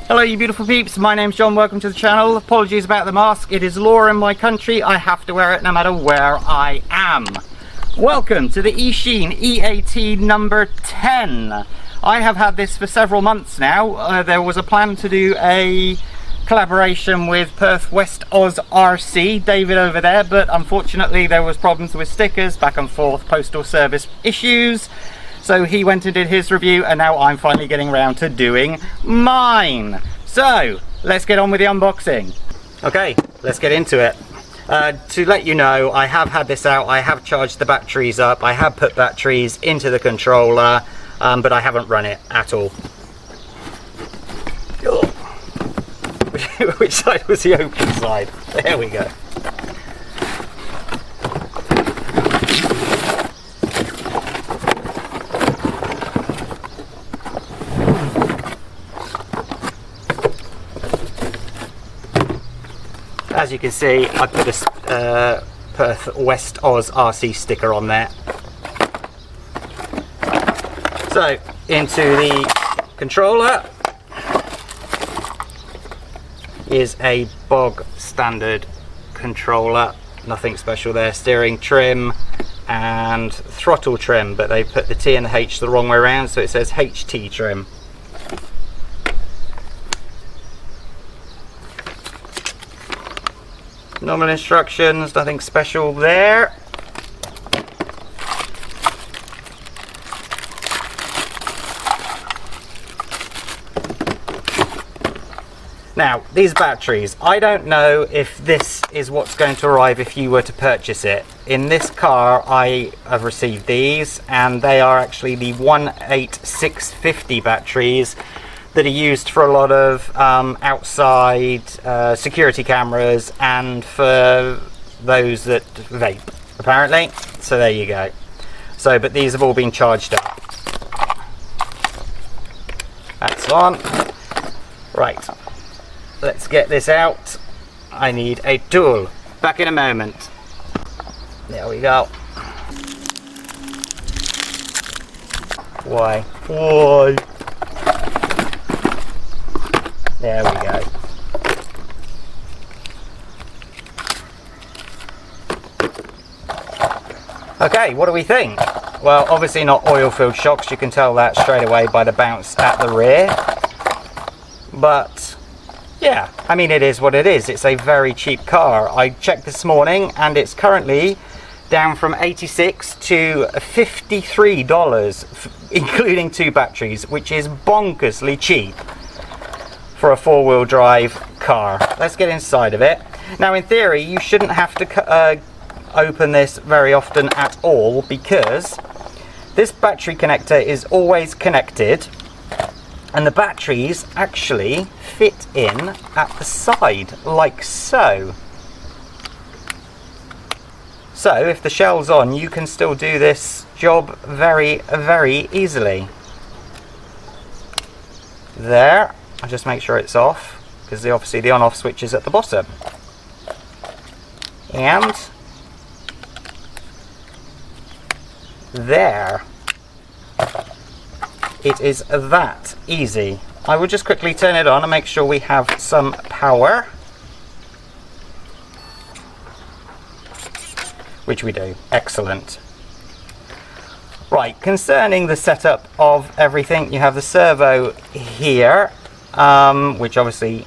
Hello you beautiful peeps, my name's John, welcome to the channel. Apologies about the mask, it is law in my country, I have to wear it no matter where I am. Welcome to the EACHINE EAT number 10. I have had this for several months now. There was a plan to do a collaboration with Perth West Oz RC, David over there, but unfortunately there was problems with stickers, back and forth, postal service issues. So he went and did his review and now I'm finally getting around to doing mine. So let's get on with the unboxing. Okay, let's get into it. To let you know, I have had this out, I have charged the batteries up, I have put batteries into the controller, but I haven't run it at all. Which side was the open side? There we go. As you can see, I put a Perth West Oz RC sticker on there. So, into the controller is a bog standard controller. Nothing special there. Steering trim and throttle trim, but they put the T and the H the wrong way around, so it says HT trim. Normal instructions, nothing special there. Now, these batteries, I don't know if this is what's going to arrive if you were to purchase it. In this car, I have received these, and they are actually the 18650 batteries that are used for a lot of outside security cameras and for those that vape, apparently. So there you go. So, but these have all been charged up. That's on. Right, let's get this out. I need a tool. Back in a moment. There we go. Why? Why? There we go. Okay, what do we think? Well, obviously not oil-filled shocks, you can tell that straight away by the bounce at the rear. But, yeah, I mean, it is what it is. It's a very cheap car. I checked this morning and it's currently down from $86 to $53, including 2 batteries, which is bonkersly cheap for a 4-wheel drive car. Let's get inside of it. Now, in theory, you shouldn't have to open this very often at all, because this battery connector is always connected and the batteries actually fit in at the side like so. So if the shell's on, you can still do this job very, very easily. There. I'll just make sure it's off, because obviously the on-off switch is at the bottom. And there. It is that easy. I will just quickly turn it on and make sure we have some power. Which we do. Excellent. Right, concerning the setup of everything, you have the servo here. Which obviously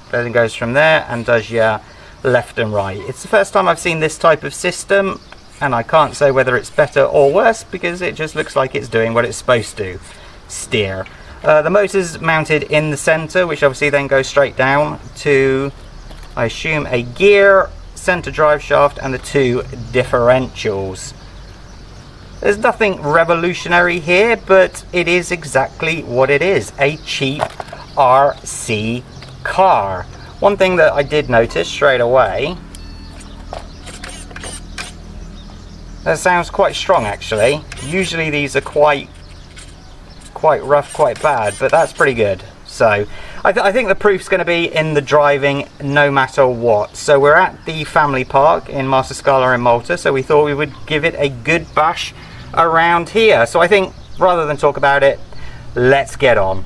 then goes from there and does your left and right. It's the first time I've seen this type of system, and I can't say whether it's better or worse because it just looks like it's doing what it's supposed to, steer. The motor's mounted in the center, which obviously then goes straight down to, I assume, a gear, center drive shaft and the 2 differentials. There's nothing revolutionary here, but it is exactly what it is, a cheap RC car. One thing that I did notice straight away, that sounds quite strong actually. Usually these are quite rough, quite bad, but that's pretty good. So I think the proof's going to be in the driving no matter what. So we're at the family park in Master Scala in Malta, so we thought we would give it a good bash around here. So I think rather than talk about it, let's get on.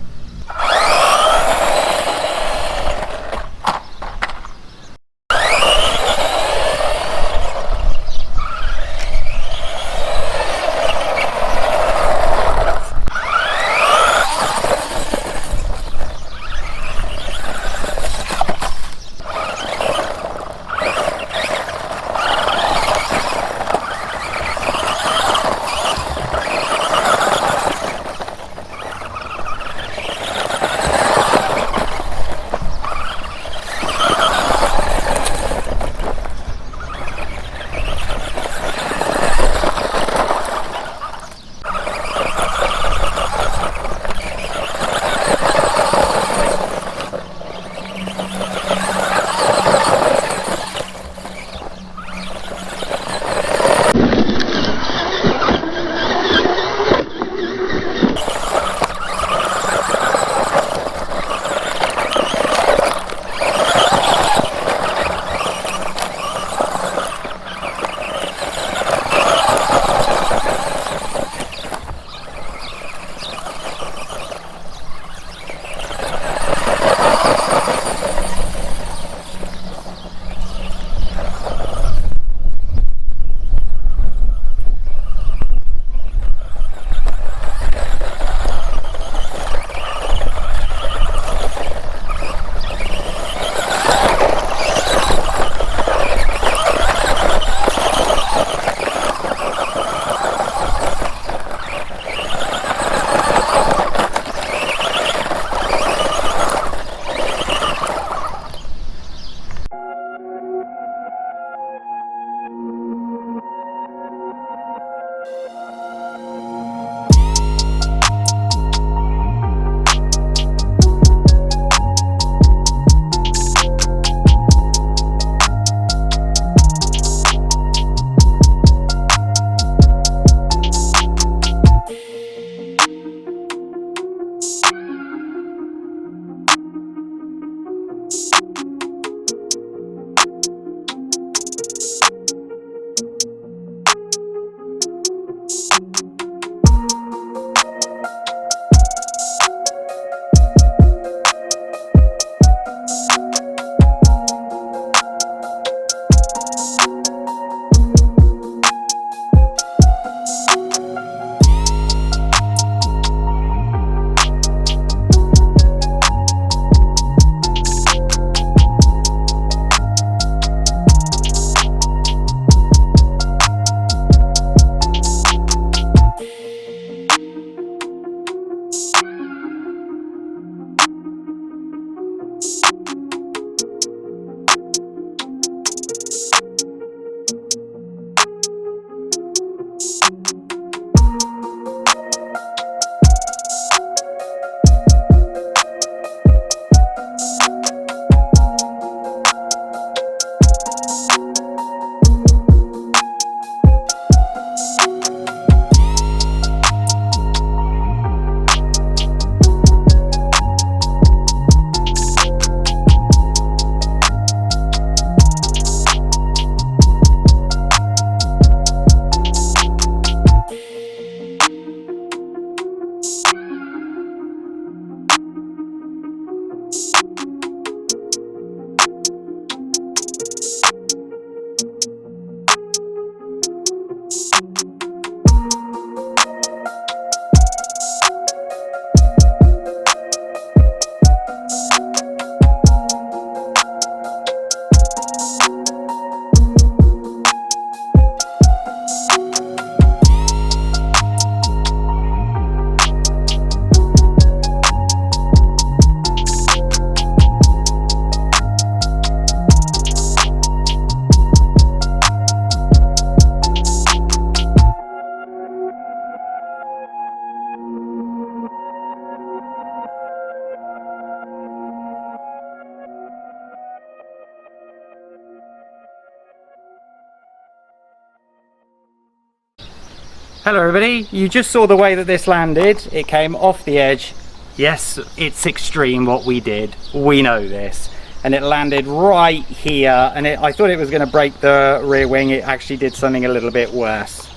Hello everybody, you just saw the way that this landed. It came off the edge. Yes, it's extreme what we did, we know this. And it landed right here, and I thought it was going to break the rear wing. It actually did something a little bit worse.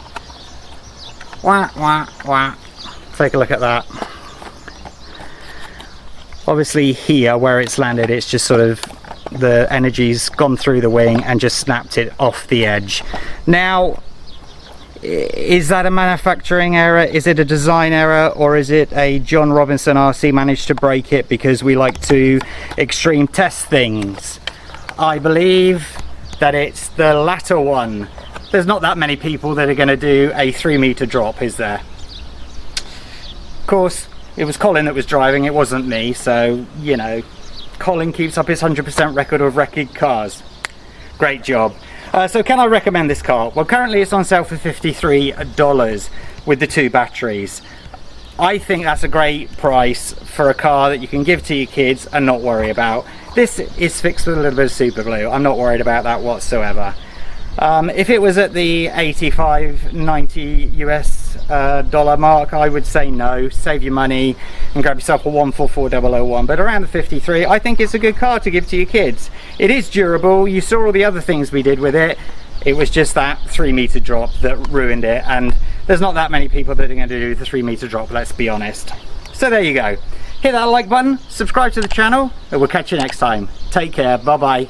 Wah, wah, wah. Take a look at that. Obviously here where it's landed, it's just sort of the energy's gone through the wing and just snapped it off the edge. Now, is that a manufacturing error? Is it a design error? Or is it a John Robinson RC managed to break it because we like to extreme test things? I believe that it's the latter one. There's not that many people that are going to do a 3-meter drop, is there? Of course, it was Colin that was driving, it wasn't me, so, you know, Colin keeps up his 100% record of wrecked cars. Great job. So can I recommend this car? Well, currently it's on sale for $53 with the 2 batteries. I think that's a great price for a car that you can give to your kids and not worry about. This is fixed with a little bit of super glue. I'm not worried about that whatsoever. If it was at the 85, 90 US dollar mark, I would say no, save your money and grab yourself a 144001. But around the 53, I think it's a good car to give to your kids. It is durable. You saw all the other things we did with it. It was just that 3-meter drop that ruined it, and there's not that many people that are going to do the 3-meter drop, let's be honest. So there you go. Hit that like button, subscribe to the channel, and we'll catch you next time. Take care, bye bye.